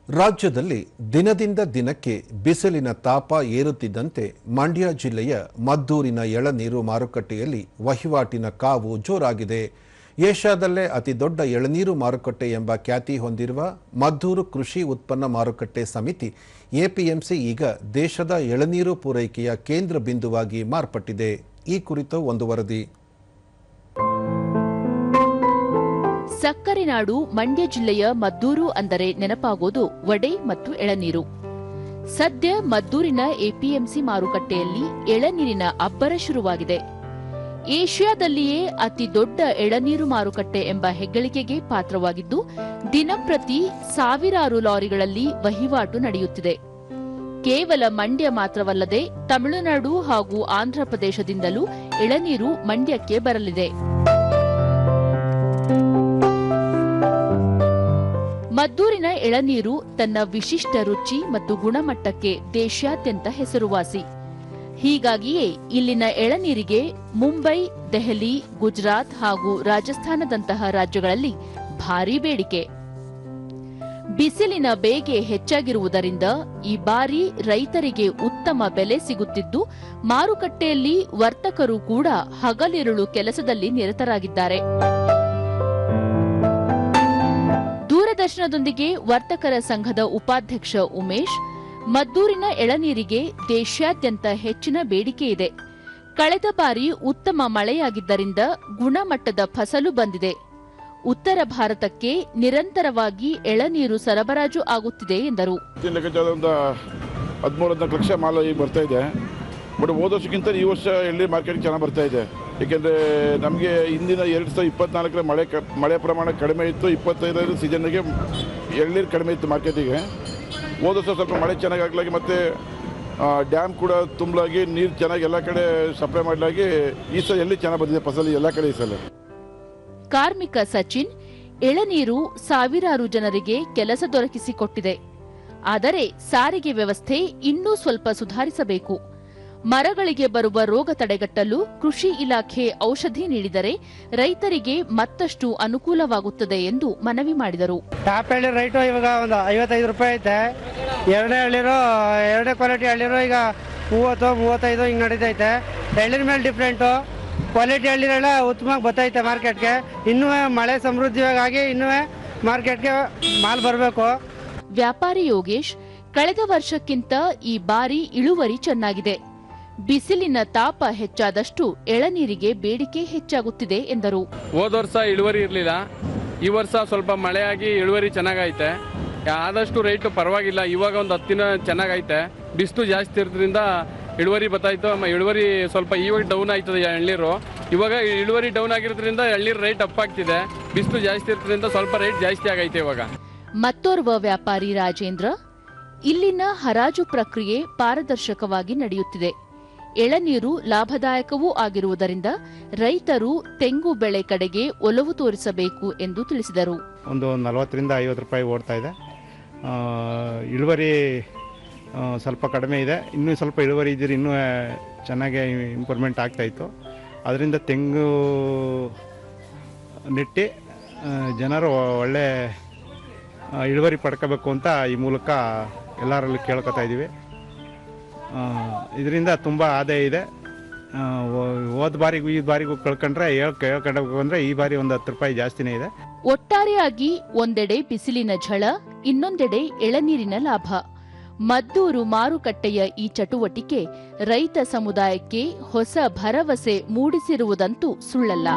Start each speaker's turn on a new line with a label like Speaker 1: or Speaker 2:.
Speaker 1: ರಾಜ್ಯದಲ್ಲಿ ದಿನದಿಂದ ದಿನಕ್ಕೆ ಬಿಸಿಲಿನ ತಾಪ ಏರುತ್ತಿದ್ದಂತೆ ಮಂಡ್ಯ ಜಿಲ್ಲೆಯ ಮದ್ದೂರಿನ ಎಳನೀರು ಮಾರುಕಟ್ಟೆಯಲ್ಲಿ ವಹಿವಾಟಿನ ಕಾವು ಜೋರಾಗಿದೆ. ಏಷ್ಯಾದಲ್ಲೇ ಅತಿದೊಡ್ಡ ಎಳನೀರು ಮಾರುಕಟ್ಟೆ ಎಂಬ ಖ್ಯಾತಿ ಹೊಂದಿರುವ ಮದ್ದೂರು ಕೃಷಿ ಉತ್ಪನ್ನ ಮಾರುಕಟ್ಟೆ ಸಮಿತಿ ಎಪಿಎಂಸಿ ಈಗ ದೇಶದ ಎಳನೀರು ಪೂರೈಕೆಯ ಕೇಂದ್ರ ಬಿಂದುವಾಗಿ ಮಾರ್ಪಟ್ಟಿದೆ. ಈ ಕುರಿತು ಒಂದು ವರದಿ.
Speaker 2: ಸಕ್ಕರೆ ನಾಡು ಮಂಡ್ಯ ಜಿಲ್ಲೆಯ ಮದ್ದೂರು ಅಂದರೆ ನೆನಪಾಗೋದು ವಡೆ ಮತ್ತು ಎಳನೀರು. ಸದ್ಯ ಮದ್ದೂರಿನ ಎಪಿಎಂಸಿ ಮಾರುಕಟ್ಟೆಯಲ್ಲಿ ಎಳನೀರಿನ ಅಬ್ಬರ ಶುರುವಾಗಿದೆ. ಏಷ್ಯಾದಲ್ಲಿಯೇ ಅತಿ ದೊಡ್ಡ ಎಳನೀರು ಮಾರುಕಟ್ಟೆ ಎಂಬ ಹೆಗ್ಗಳಿಕೆಗೆ ಪಾತ್ರವಾಗಿದ್ದು, ದಿನಂಪ್ರತಿ ಸಾವಿರಾರು ಲಾರಿಗಳಲ್ಲಿ ವಹಿವಾಟು ನಡೆಯುತ್ತಿದೆ. ಕೇವಲ ಮಂಡ್ಯ ಮಾತ್ರವಲ್ಲದೆ ತಮಿಳುನಾಡು ಹಾಗೂ ಆಂಧ್ರಪ್ರದೇಶದಿಂದಲೂ ಎಳನೀರು ಮಂಡ್ಯಕ್ಕೆ ಬರಲಿದೆ. ಮದ್ದೂರಿನ ಎಳನೀರು ತನ್ನ ವಿಶಿಷ್ಟ ರುಚಿ ಮತ್ತು ಗುಣಮಟ್ಟಕ್ಕೆ ದೇಶಾದ್ಯಂತ ಹೆಸರುವಾಸಿ. ಹೀಗಾಗಿಯೇ ಇಲ್ಲಿನ ಎಳನೀರಿಗೆ ಮುಂಬೈ, ದೆಹಲಿ, ಗುಜರಾತ್ ಹಾಗೂ ರಾಜಸ್ಥಾನದಂತಹ ರಾಜ್ಯಗಳಲ್ಲಿ ಭಾರೀ ಬೇಡಿಕೆ. ಬಿಸಿಲಿನ ಬೇಗೆ ಹೆಚ್ಚಾಗಿರುವುದರಿಂದ ಈ ಬಾರಿ ರೈತರಿಗೆ ಉತ್ತಮ ಬೆಲೆ ಸಿಗುತ್ತಿದ್ದು, ಮಾರುಕಟ್ಟೆಯಲ್ಲಿ ವರ್ತಕರು ಕೂಡ ಹಗಲಿರುಳು ಕೆಲಸದಲ್ಲಿ ನಿರತರಾಗಿದ್ದಾರೆ. ದೂರದರ್ಶನದೊಂದಿಗೆ ವರ್ತಕರ ಸಂಘದ ಉಪಾಧ್ಯಕ್ಷ ಉಮೇಶ್, ಮದ್ದೂರಿನ ಎಳನೀರಿಗೆ ದೇಶಾದ್ಯಂತ ಹೆಚ್ಚಿನ ಬೇಡಿಕೆ ಇದೆ. ಕಳೆದ ಬಾರಿ ಉತ್ತಮ ಮಳೆಯಾಗಿದ್ದರಿಂದ ಗುಣಮಟ್ಟದ ಫಸಲು ಬಂದಿದೆ. ಉತ್ತರ ಭಾರತಕ್ಕೆ ನಿರಂತರವಾಗಿ ಎಳನೀರು ಸರಬರಾಜು ಆಗುತ್ತಿದೆ ಎಂದರು.
Speaker 3: 13-14 ಲಕ್ಷ ಮಾಲ್ ಈಗ ಬರ್ತಾ ಇದೆ. ಬಟ್ ಹೋದ ವರ್ಷಕ್ಕಿಂತ ಈ ವರ್ಷ ಎಳ್ನೀರು ಮಾರ್ಕೆಟ್ ಚೆನ್ನಾಗಿ ಬರ್ತಾ ಇದೆ. ಏಕೆಂದರೆ ನಮಗೆ ಇಂದಿನ 2024ರ ಮಳೆ ಪ್ರಮಾಣ ಕಡಿಮೆ ಇತ್ತು. 25ರ ಸೀಸನ್ಗೆ ಎಳ್ನೀರು ಕಡಿಮೆ ಇತ್ತು ಮಾರ್ಕೆಟಿಗೆ. ಹೋದ ವರ್ಷ ಸ್ವಲ್ಪ ಮಳೆ ಚೆನ್ನಾಗಾಗಲಾಗಿ ಮತ್ತು ಡ್ಯಾಮ್ ಕೂಡ ತುಂಬಲಾಗಿ ನೀರು ಚೆನ್ನಾಗಿ ಎಲ್ಲ ಕಡೆ ಸಪ್ಲೈ ಮಾಡಲಾಗಿ ಈ ಸಲ ಎಲ್ಲಿ ಚೆನ್ನಾಗಿ ಬಂದಿದೆ ಫಸಲು ಎಲ್ಲ ಕಡೆ ಈ ಸಲ.
Speaker 2: ಕಾರ್ಮಿಕ ಸಚಿನ್, ಎಳನೀರು ಸಾವಿರಾರು ಜನರಿಗೆ ಕೆಲಸ ದೊರಕಿಸಿಕೊಟ್ಟಿದೆ. ಆದರೆ ಸಾರಿಗೆ ವ್ಯವಸ್ಥೆ ಇನ್ನೂ ಸ್ವಲ್ಪ ಸುಧಾರಿಸಬೇಕು. ಮರಗಳಿಗೆ ಬರುವ ರೋಗ ತಡೆಗಟ್ಟಲು ಕೃಷಿ ಇಲಾಖೆ ಔಷಧಿ ನೀಡಿದರೆ ರೈತರಿಗೆ ಮತ್ತಷ್ಟು ಅನುಕೂಲವಾಗುತ್ತದೆ ಎಂದು ಮನವಿ ಮಾಡಿದರು.
Speaker 4: ಟಾಪ್ ಎಳ್ನೀರು ರೈಟು ಇವಾಗ ಒಂದು 55 ರೂಪಾಯಿ ಐತೆ. ಎರಡನೇ ಕ್ವಾಲಿಟಿ ಎಳ್ನೀರು ಈಗ 30-35 ಹಿಂಗೆ ನಡೀತೈತೆ. ಎಳ್ನೀರ್ ಮೇಲೆ ಡಿಫ್ರೆಂಟು ಕ್ವಾಲಿಟಿ ಎಳ್ನೀರೆಲ್ಲ ಉತ್ತಮವಾಗಿ ಬರ್ತೈತೆ ಮಾರ್ಕೆಟ್ಗೆ. ಇನ್ನೂ ಮಳೆ ಸಮೃದ್ಧಿಯಾಗಿ ಇನ್ನೂ ಮಾರ್ಕೆಟ್ಗೆ ಮಾಲ್ ಬರಬೇಕು.
Speaker 2: ವ್ಯಾಪಾರಿ ಯೋಗೇಶ್, ಕಳೆದ ವರ್ಷಕ್ಕಿಂತ ಈ ಬಾರಿ ಇಳುವರಿ ಚೆನ್ನಾಗಿದೆ. ಬಿಸಿಲಿನ ತಾಪ ಹೆಚ್ಚಾದಷ್ಟು ಎಳನೀರಿಗೆ ಬೇಡಿಕೆ ಹೆಚ್ಚಾಗುತ್ತಿದೆ ಎಂದರು.
Speaker 5: ಹೋದ ವರ್ಷ ಇಳುವರಿ ಇರಲಿಲ್ಲ, ಈ ವರ್ಷ ಸ್ವಲ್ಪ ಮಳೆಯಾಗಿ ಇಳುವರಿ ಚೆನ್ನಾಗೈತೆ. ಆದಷ್ಟು ರೇಟು ಪರವಾಗಿಲ್ಲ. ಇವಾಗ ಒಂದು 10 ದಿನ ಚೆನ್ನಾಗೈತೆ. ಬಿಸಿಲು ಜಾಸ್ತಿ ಇರೋದ್ರಿಂದ ಇಳುವರಿ ಬರ್ತಾಯಿತ್ತು. ಇಳುವರಿ ಸ್ವಲ್ಪ ಇವಾಗ ಡೌನ್ ಆಯ್ತದೆ ಎಳ್ನೀರು. ಇವಾಗ ಇಳುವರಿ ಡೌನ್ ಆಗಿರೋದ್ರಿಂದ ಎಳ್ನೀರು ರೇಟ್ ಅಪ್ ಆಗ್ತಿದೆ. ಬಿಸಿಲು ಜಾಸ್ತಿ ಇರೋದ್ರಿಂದ ಸ್ವಲ್ಪ ರೇಟ್ ಜಾಸ್ತಿ ಆಗೈತೆ ಇವಾಗ.
Speaker 2: ಮತ್ತೋರ್ವ ವ್ಯಾಪಾರಿ ರಾಜೇಂದ್ರ, ಇಲ್ಲಿನ ಹರಾಜು ಪ್ರಕ್ರಿಯೆ ಪಾರದರ್ಶಕವಾಗಿ ನಡೆಯುತ್ತಿದೆ. ಎಳನೀರು ಲಾಭದಾಯಕವೂ ಆಗಿರುವುದರಿಂದ ರೈತರು ತೆಂಗು ಬೆಳೆ ಕಡೆಗೆ ಒಲವು ತೋರಿಸಬೇಕು ಎಂದು ತಿಳಿಸಿದರು.
Speaker 6: ಒಂದು 40-50 ರೂಪಾಯಿ ಓಡ್ತಾ ಇದೆ. ಇಳುವರಿ ಸ್ವಲ್ಪ ಕಡಿಮೆ ಇದೆ. ಇನ್ನೂ ಸ್ವಲ್ಪ ಇಳುವರಿ ಇದ್ದರೆ ಇನ್ನೂ ಚೆನ್ನಾಗಿ ಇಂಪ್ರೂವ್ಮೆಂಟ್ ಆಗ್ತಾಯಿತ್ತು. ಅದರಿಂದ ತೆಂಗು ನೆಟ್ಟಿ ಜನರು ಒಳ್ಳೆ ಇಳುವರಿ ಪಡ್ಕೋಬೇಕು ಅಂತ ಈ ಮೂಲಕ ಎಲ್ಲರಲ್ಲೂ ಕೇಳ್ಕೊತಾ ಇದ್ದೀವಿ. ಇದರಿಂದ ತುಂಬ ಆದಾಯ ಇದೆ. ಹೋದ ಬಾರಿಗೂ ಈ ಬಾರಿಗೂ ಕೇಳ್ಕೊಂಡೋಗ್ಬೇಕು ಅಂದರೆ ಈ ಬಾರಿ ಒಂದು 10 ರೂಪಾಯಿ ಜಾಸ್ತಿನೇ ಇದೆ.
Speaker 2: ಒಟ್ಟಾರೆಯಾಗಿ ಒಂದೆಡೆ ಬಿಸಿಲಿನ ಝಳ, ಇನ್ನೊಂದೆಡೆ ಎಳನೀರಿನ ಲಾಭ. ಮದ್ದೂರು ಮಾರುಕಟ್ಟೆಯ ಈ ಚಟುವಟಿಕೆ ರೈತ ಸಮುದಾಯಕ್ಕೆ ಹೊಸ ಭರವಸೆ ಮೂಡಿಸಿರುವುದಂತೂ ಸುಳ್ಳಲ್ಲ.